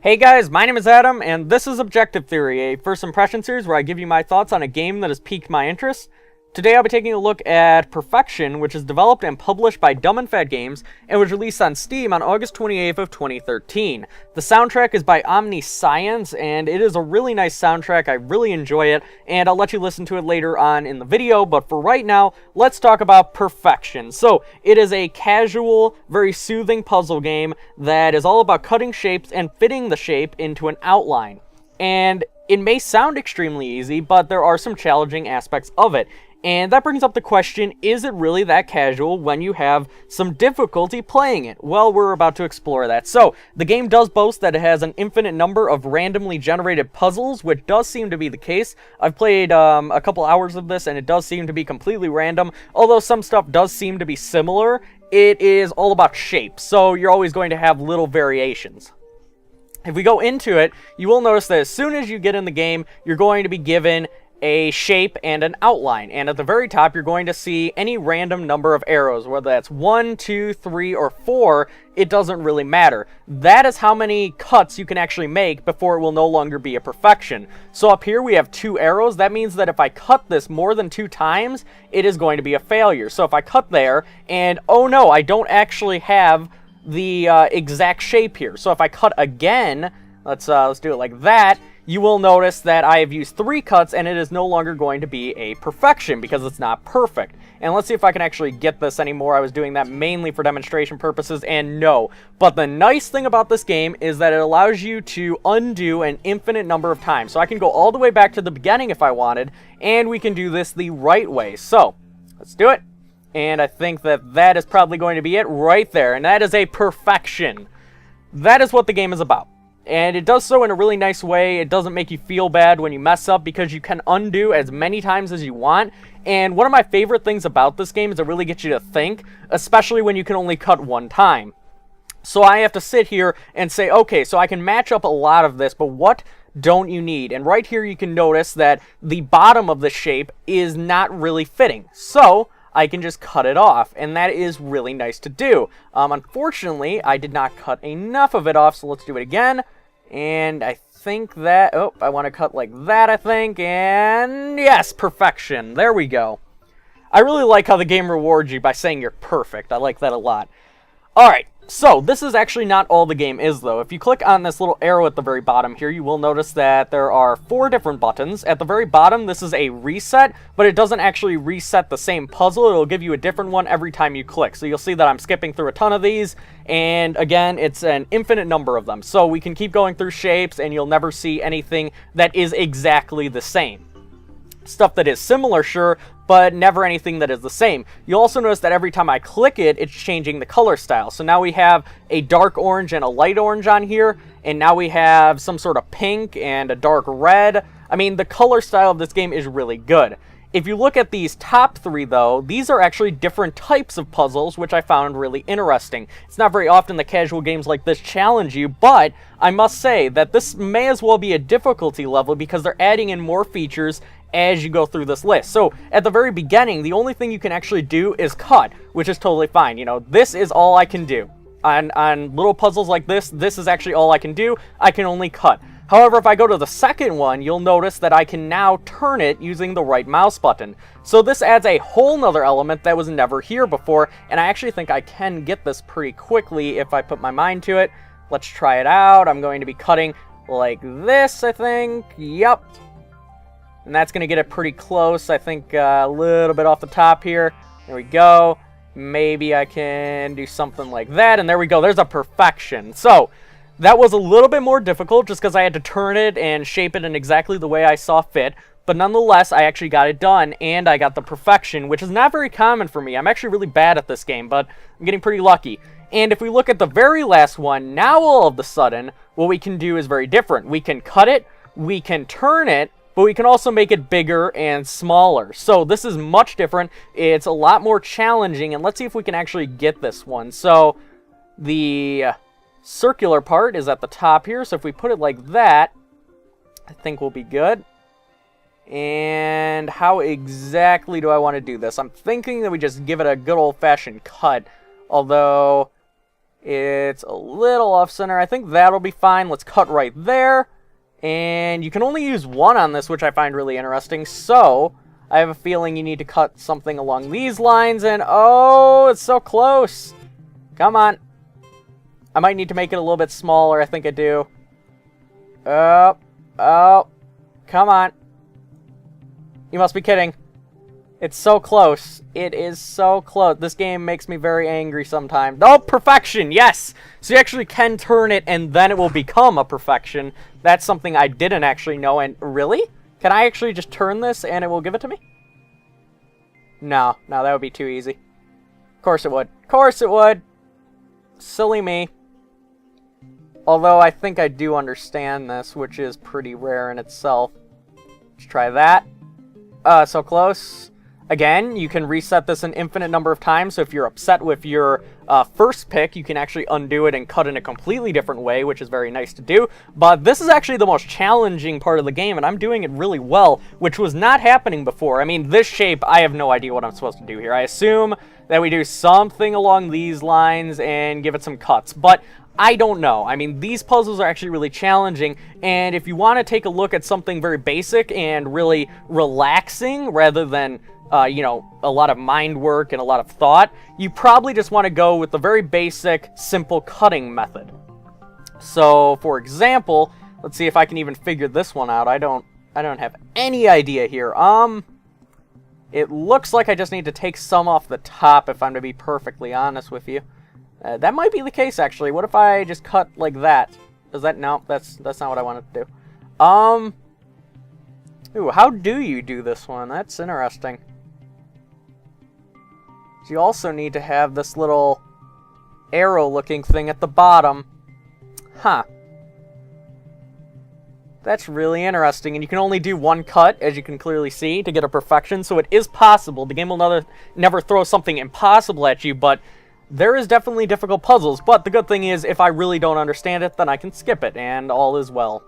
Hey guys, my name is Adam, and this is Objective Theory, a first impression series where I give you my thoughts on a game that has piqued my interest. Today I'll be taking a look at Perfection, which is developed and published by Dumb and Fat Games, and was released on Steam on August 28th of 2013. The soundtrack is by Omniscience, and it is a really nice soundtrack. I really enjoy it, and I'll let you listen to it later on in the video, but for right now, let's talk about Perfection. So, it is a casual, very soothing puzzle game that is all about cutting shapes and fitting the shape into an outline. And it may sound extremely easy, but there are some challenging aspects of it. And that brings up the question, is it really that casual when you have some difficulty playing it? Well, we're about to explore that. So, the game does boast that it has an infinite number of randomly generated puzzles, which does seem to be the case. I've played a couple hours of this, and it does seem to be completely random. Although some stuff does seem to be similar, it is all about shapes, so you're always going to have little variations. If we go into it, you will notice that as soon as you get in the game, you're going to be given a shape and an outline, and at the very top you're going to see any random number of arrows, whether that's 1, 2, 3, or 4, it doesn't really matter. That is how many cuts you can actually make before it will no longer be a perfection. So up here we have 2 arrows. That means that if I cut this more than 2 times, it is going to be a failure. So if I cut there, and oh no, I don't actually have the exact shape here. So if I cut again, let's do it like that, you will notice that I have used 3 cuts and it is no longer going to be a perfection because it's not perfect. And let's see if I can actually get this anymore. I was doing that mainly for demonstration purposes, and no. But the nice thing about this game is that it allows you to undo an infinite number of times. So I can go all the way back to the beginning if I wanted, and we can do this the right way. So, let's do it. And I think that that is probably going to be it right there, and that is a perfection. That is what the game is about. And it does so in a really nice way. It doesn't make you feel bad when you mess up because you can undo as many times as you want. And one of my favorite things about this game is it really gets you to think, especially when you can only cut 1 time. So I have to sit here and say, okay, so I can match up a lot of this, but what don't you need? And right here you can notice that the bottom of the shape is not really fitting. So I can just cut it off, and that is really nice to do. Unfortunately, I did not cut enough of it off, so let's do it again. And I think that, oh, I want to cut like that, I think, and yes, perfection. There we go. I really like how the game rewards you by saying you're perfect. I like that a lot. Alright, so this is actually not all the game is, though. If you click on this little arrow at the very bottom here, you will notice that there are 4 different buttons. At the very bottom, this is a reset, but it doesn't actually reset the same puzzle. It'll give you a different one every time you click. So you'll see that I'm skipping through a ton of these, and again, it's an infinite number of them. So we can keep going through shapes, and you'll never see anything that is exactly the same. Stuff that is similar, sure, but never anything that is the same. You'll also notice that every time I click it, it's changing the color style. So now we have a dark orange and a light orange on here, and now we have some sort of pink and a dark red. I mean, the color style of this game is really good. If you look at these top 3, though, these are actually different types of puzzles, which I found really interesting. It's not very often that casual games like this challenge you, but I must say that this may as well be a difficulty level because they're adding in more features as you go through this list. So, at the very beginning, the only thing you can actually do is cut, which is totally fine. You know, this is all I can do. On little puzzles like this is actually all I can do. I can only cut. However, if I go to the second one, you'll notice that I can now turn it using the right mouse button. So this adds a whole nother element that was never here before, and I actually think I can get this pretty quickly if I put my mind to it. Let's try it out. I'm going to be cutting like this, I think. Yep. And that's going to get it pretty close, I think a little bit off the top here. There we go. Maybe I can do something like that, and there we go. There's a perfection. So, that was a little bit more difficult just because I had to turn it and shape it in exactly the way I saw fit. But nonetheless, I actually got it done, and I got the perfection, which is not very common for me. I'm actually really bad at this game, but I'm getting pretty lucky. And if we look at the very last one, now all of a sudden, what we can do is very different. We can cut it, we can turn it, but we can also make it bigger and smaller. So this is much different. It's a lot more challenging, and let's see if we can actually get this one. So the circular part is at the top here, so if we put it like that, I think we'll be good. And how exactly do I want to do this? I'm thinking that we just give it a good old-fashioned cut, although It's a little off-center. I think that'll be fine. Let's cut right there. And you can only use one on this, which I find really interesting. So I have a feeling you need to cut something along these lines. And oh, it's so close. Come on. I might need to make it a little bit smaller. I think I do. Oh, come on. You must be kidding. It's so close. It is so close. This game makes me very angry sometimes. Oh, perfection! Yes! So you actually can turn it, and then it will become a perfection. That's something I didn't actually know. And really? Can I actually just turn this, and it will give it to me? No, that would be too easy. Of course it would. Of course it would! Silly me. Although I think I do understand this, which is pretty rare in itself. Let's try that. So close. Again, you can reset this an infinite number of times, so if you're upset with your first pick, you can actually undo it and cut in a completely different way, which is very nice to do. But this is actually the most challenging part of the game, and I'm doing it really well, which was not happening before. I mean, this shape, I have no idea what I'm supposed to do here. I assume that we do something along these lines and give it some cuts, but I don't know. I mean, these puzzles are actually really challenging, and if you want to take a look at something very basic and really relaxing rather than you know, a lot of mind work and a lot of thought, you probably just want to go with the very basic, simple cutting method. So, for example, let's see if I can even figure this one out. I don't have any idea here. It looks like I just need to take some off the top, if I'm to be perfectly honest with you. That might be the case, actually. What if I just cut like that? Does that... No, that's not what I wanted to do. Ooh, how do you do this one? That's interesting. You also need to have this little arrow-looking thing at the bottom. Huh. That's really interesting, and you can only do one cut, as you can clearly see, to get a perfection, so it is possible. The game will never throw something impossible at you, but there is definitely difficult puzzles. But the good thing is, if I really don't understand it, then I can skip it, and all is well.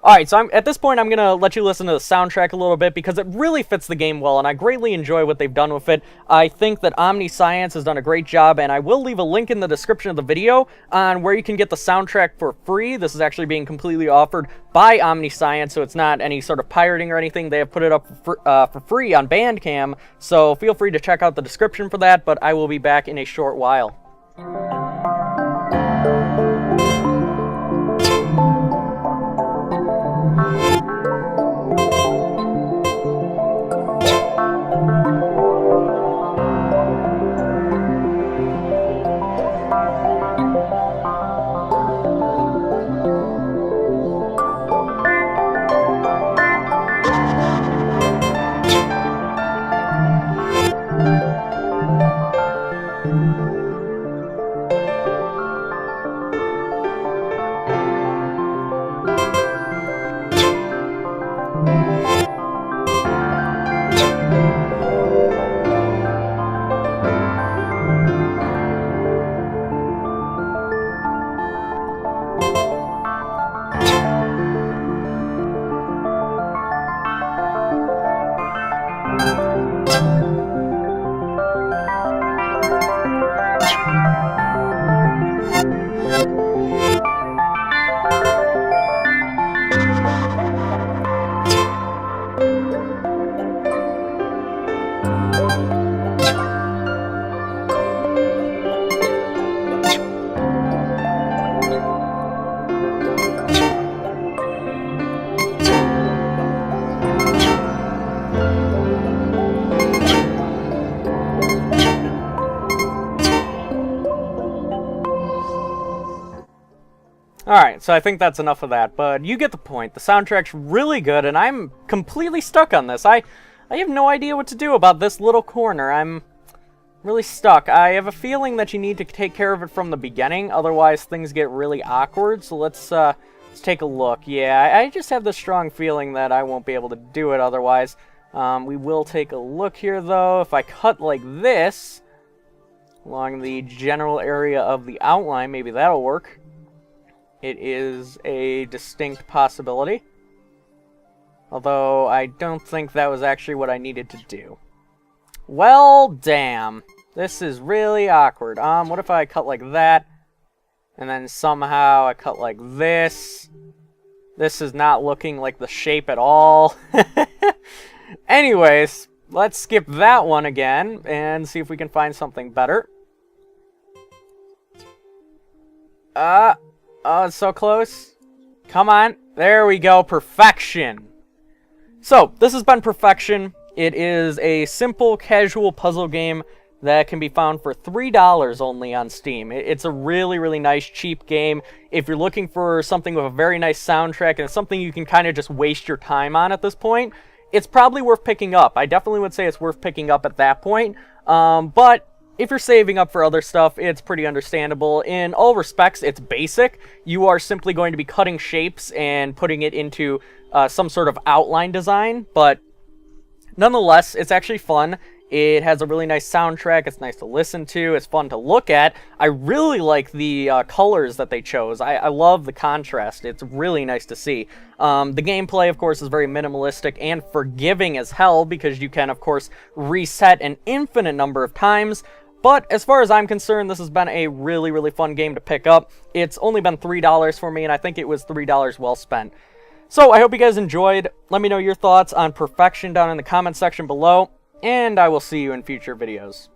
Alright, so at this point I'm going to let you listen to the soundtrack a little bit because it really fits the game well, and I greatly enjoy what they've done with it. I think that Omniscience has done a great job, and I will leave a link in the description of the video on where you can get the soundtrack for free. This is actually being completely offered by Omniscience, so it's not any sort of pirating or anything. They have put it up for free on Bandcamp, so feel free to check out the description for that, but I will be back in a short while. Alright, so I think that's enough of that, but you get the point. The soundtrack's really good, and I'm completely stuck on this. I have no idea what to do about this little corner. I'm really stuck. I have a feeling that you need to take care of it from the beginning, otherwise things get really awkward, so let's take a look. Yeah, I just have this strong feeling that I won't be able to do it otherwise. We will take a look here, though. If I cut like this, along the general area of the outline, maybe that'll work. It is a distinct possibility. Although, I don't think that was actually what I needed to do. Well, damn. This is really awkward. What if I cut like that? And then somehow I cut like this. This is not looking like the shape at all. Anyways, let's skip that one again and see if we can find something better. Oh, it's so close. Come on. There we go. Perfection. So, this has been Perfection. It is a simple, casual puzzle game that can be found for $3 only on Steam. It's a really, really nice, cheap game. If you're looking for something with a very nice soundtrack and something you can kind of just waste your time on at this point, it's probably worth picking up. I definitely would say it's worth picking up at that point. But if you're saving up for other stuff, it's pretty understandable. In all respects, it's basic. You are simply going to be cutting shapes and putting it into some sort of outline design, but nonetheless, it's actually fun. It has a really nice soundtrack. It's nice to listen to. It's fun to look at. I really like the colors that they chose. I love the contrast. It's really nice to see. The gameplay, of course, is very minimalistic and forgiving as hell because you can, of course, reset an infinite number of times. But as far as I'm concerned, this has been a really, really fun game to pick up. It's only been $3 for me, and I think it was $3 well spent. So I hope you guys enjoyed. Let me know your thoughts on Perfection down in the comment section below. And I will see you in future videos.